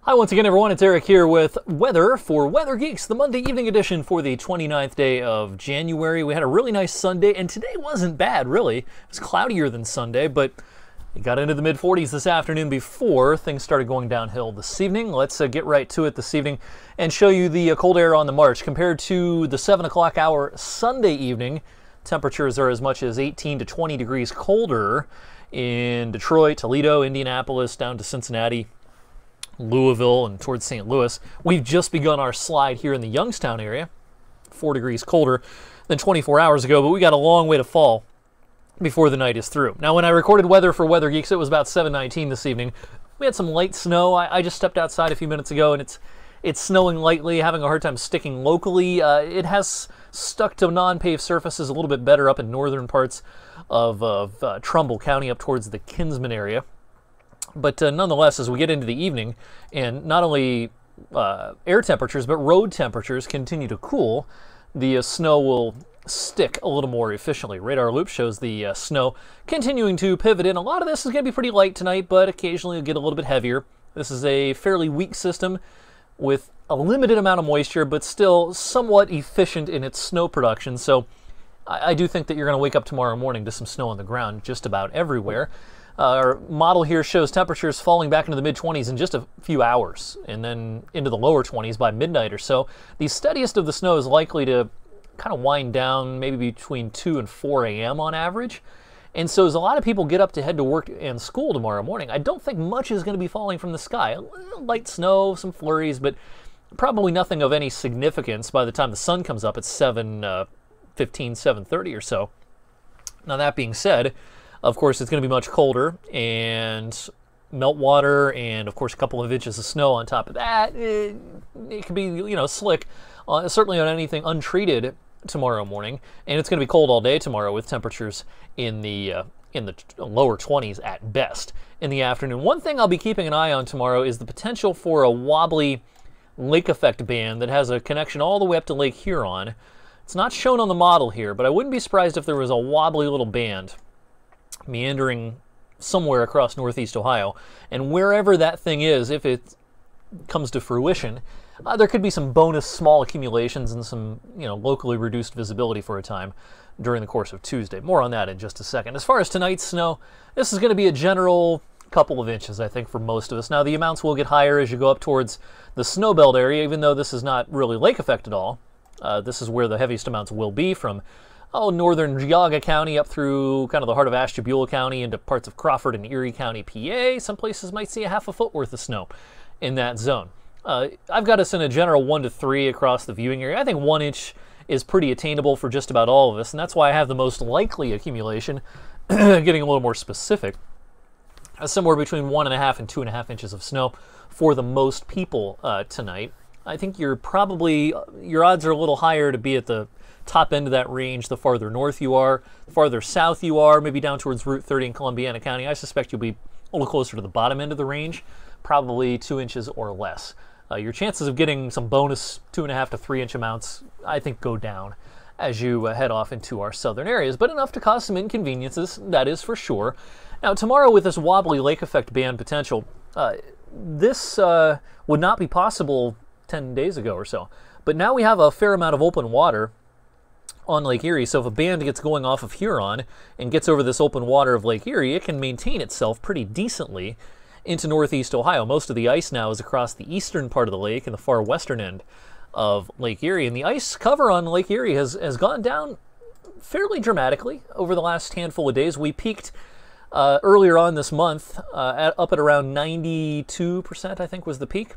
Hi once again everyone, it's Eric here with weather for Weather Geeks, the Monday evening edition for the 29th day of January. We had a really nice Sunday, and today wasn't bad really. It was cloudier than Sunday, but it got into the mid-40s this afternoon before things started going downhill this evening. Let's get right to it this evening and show you the cold air on the march. Compared to the 7 o'clock hour Sunday evening, temperatures are as much as 18 to 20 degrees colder in Detroit, Toledo, Indianapolis, down to Cincinnati, Louisville, and towards St. Louis. We've just begun our slide here in the Youngstown area, 4 degrees colder than 24 hours ago, but we got a long way to fall before the night is through. Now, when I recorded weather for Weather Geeks, it was about 7:19 this evening. We had some light snow. I just stepped outside a few minutes ago, and it's snowing lightly, having a hard time sticking locally. It has stuck to non-paved surfaces a little bit better up in northern parts of Trumbull County up towards the Kinsman area. But nonetheless, as we get into the evening, and not only air temperatures, but road temperatures continue to cool, the snow will stick a little more efficiently. Radar loop shows the snow continuing to pivot in. A lot of this is going to be pretty light tonight, but occasionally it'll get a little bit heavier. This is a fairly weak system with a limited amount of moisture, but still somewhat efficient in its snow production. So I do think that you're going to wake up tomorrow morning to some snow on the ground just about everywhere. Our model here shows temperatures falling back into the mid-20s in just a few hours, and then into the lower 20s by midnight or so. The steadiest of the snow is likely to kind of wind down maybe between 2 and 4 a.m. on average. And so as a lot of people get up to head to work and school tomorrow morning, I don't think much is going to be falling from the sky. A little light snow, some flurries, but probably nothing of any significance by the time the sun comes up at 7:15, 7:30 or so. Now, that being said, of course, it's going to be much colder, and meltwater, and of course a couple of inches of snow on top of that. It could be, slick, certainly on anything untreated tomorrow morning. And it's going to be cold all day tomorrow with temperatures in the lower 20s at best in the afternoon. One thing I'll be keeping an eye on tomorrow is the potential for a wobbly lake effect band that has a connection all the way up to Lake Huron. It's not shown on the model here, but I wouldn't be surprised if there was a wobbly little band meandering somewhere across northeast Ohio. And wherever that thing is, if it comes to fruition, there could be some bonus small accumulations and some locally reduced visibility for a time during the course of Tuesday. More on that in just a second. As far as tonight's snow, this is going to be a general couple of inches, I think, for most of us. Now, the amounts will get higher as you go up towards the snow belt area, even though this is not really lake effect at all. This is where the heaviest amounts will be, from northern Geauga County up through kind of the heart of Ashtabula County into parts of Crawford and Erie County, PA. Some places might see a half a foot worth of snow in that zone. I've got us in a general 1 to 3 across the viewing area. I think 1 inch is pretty attainable for just about all of us, and that's why I have the most likely accumulation, getting a little more specific, somewhere between 1.5 and 2.5 inches of snow for the most people tonight. I think your odds are a little higher to be at the top end of that range the farther north you are, the farther south you are, maybe down towards Route 30 in Columbiana County. I suspect you'll be a little closer to the bottom end of the range, probably 2 inches or less. Your chances of getting some bonus 2.5 to 3 inch amounts, I think, go down as you head off into our southern areas, but enough to cause some inconveniences, that is for sure. Now, tomorrow with this wobbly lake effect band potential, this would not be possible 10 days ago or so, but now we have a fair amount of open water on Lake Erie. So if a band gets going off of Huron and gets over this open water of Lake Erie, it can maintain itself pretty decently into northeast Ohio. Most of the ice now is across the eastern part of the lake and the far western end of Lake Erie. And the ice cover on Lake Erie has gone down fairly dramatically over the last handful of days. We peaked earlier on this month up at around 92%, I think was the peak.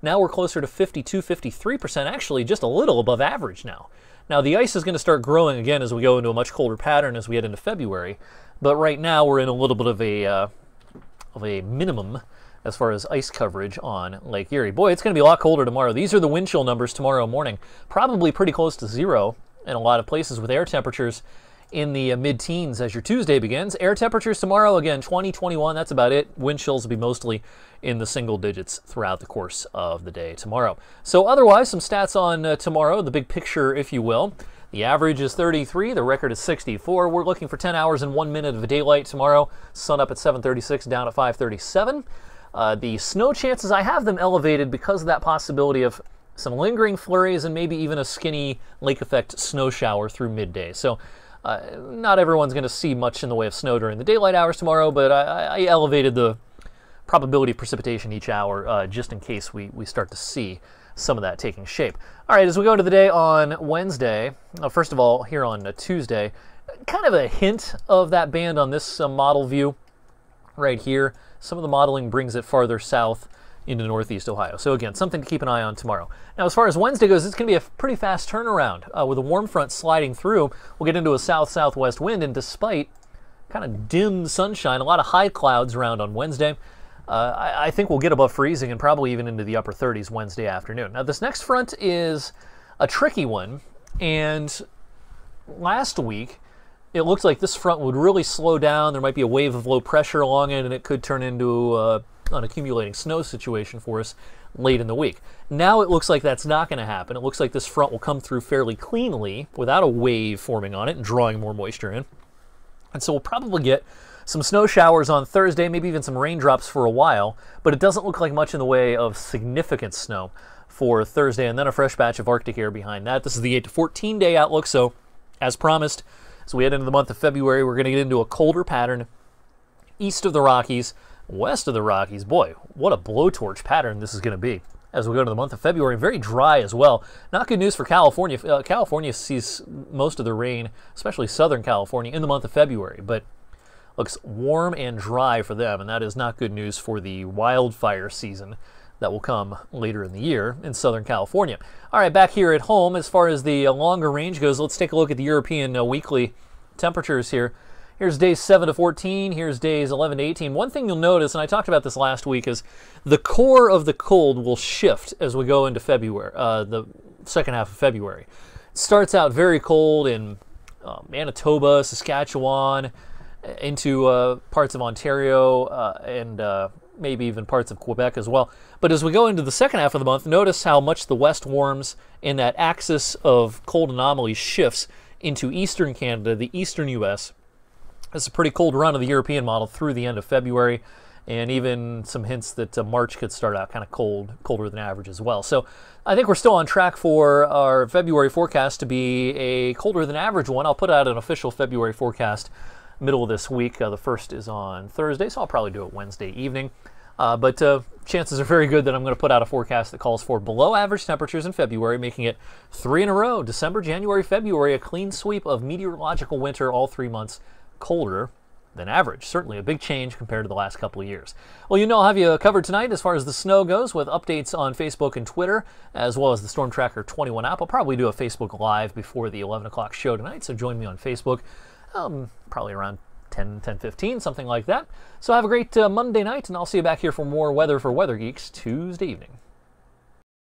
Now we're closer to 52, 53%, actually just a little above average now. Now, the ice is going to start growing again as we go into a much colder pattern as we head into February, but right now we're in a little bit of a minimum as far as ice coverage on Lake Erie. Boy, it's going to be a lot colder tomorrow. These are the wind chill numbers tomorrow morning, probably pretty close to zero in a lot of places, with air temperatures in the mid-teens as your Tuesday begins. Air temperatures tomorrow, again, 20, 21, that's about it. Wind chills will be mostly in the single digits throughout the course of the day tomorrow. So otherwise, some stats on tomorrow, the big picture, if you will. The average is 33, the record is 64. We're looking for 10 hours and 1 minute of daylight tomorrow. Sun up at 7:36, down at 5:37. The snow chances, I have them elevated because of that possibility of some lingering flurries and maybe even a skinny lake effect snow shower through midday. So not everyone's going to see much in the way of snow during the daylight hours tomorrow, but I elevated the probability of precipitation each hour just in case we start to see some of that taking shape. All right, as we go into the day on Wednesday, first of all, here on Tuesday, kind of a hint of that band on this model view right here. Some of the modeling brings it farther south into northeast Ohio. So again, something to keep an eye on tomorrow. Now, as far as Wednesday goes, it's going to be a pretty fast turnaround. With a warm front sliding through, we'll get into a south-southwest wind, and despite kind of dim sunshine, a lot of high clouds around on Wednesday, I think we'll get above freezing and probably even into the upper 30s Wednesday afternoon. Now, this next front is a tricky one, and last week, it looked like this front would really slow down. There might be a wave of low pressure along it, and it could turn into an accumulating snow situation for us late in the week. Now it looks like that's not going to happen. It looks like this front will come through fairly cleanly without a wave forming on it and drawing more moisture in. And so we'll probably get some snow showers on Thursday, maybe even some raindrops for a while, but it doesn't look like much in the way of significant snow for Thursday, and then a fresh batch of Arctic air behind that. This is the 8 to 14 day outlook, so as promised, as we head into the month of February, we're going to get into a colder pattern east of the Rockies, west of the Rockies. Boy, what a blowtorch pattern this is going to be as we go to the month of February. Very dry as well. Not good news for California. California sees most of the rain, especially Southern California, in the month of February, but looks warm and dry for them, and that is not good news for the wildfire season that will come later in the year in Southern California. All right, back here at home, as far as the longer range goes, let's take a look at the European weekly temperatures here. Here's days 7 to 14, here's days 11 to 18. One thing you'll notice, and I talked about this last week, is the core of the cold will shift as we go into February, the second half of February. It starts out very cold in Manitoba, Saskatchewan, into parts of Ontario, and maybe even parts of Quebec as well. But as we go into the second half of the month, notice how much the west warms and that axis of cold anomalies shifts into eastern Canada, the eastern U.S. It's a pretty cold run of the European model through the end of February, and even some hints that March could start out kind of cold, colder than average as well. So I think we're still on track for our February forecast to be a colder than average one. I'll put out an official February forecast middle of this week. The first is on Thursday, so I'll probably do it Wednesday evening. But chances are very good that I'm going to put out a forecast that calls for below average temperatures in February, making it 3 in a row. December, January, February, a clean sweep of meteorological winter, all 3 months colder than average. Certainly a big change compared to the last couple of years. Well, you know, I'll have you covered tonight as far as the snow goes, with updates on Facebook and Twitter, as well as the Storm Tracker 21 app. I'll probably do a Facebook Live before the 11 o'clock show tonight, so join me on Facebook. Probably around 10:15, something like that. So have a great Monday night, and I'll see you back here for more weather for Weather Geeks Tuesday evening.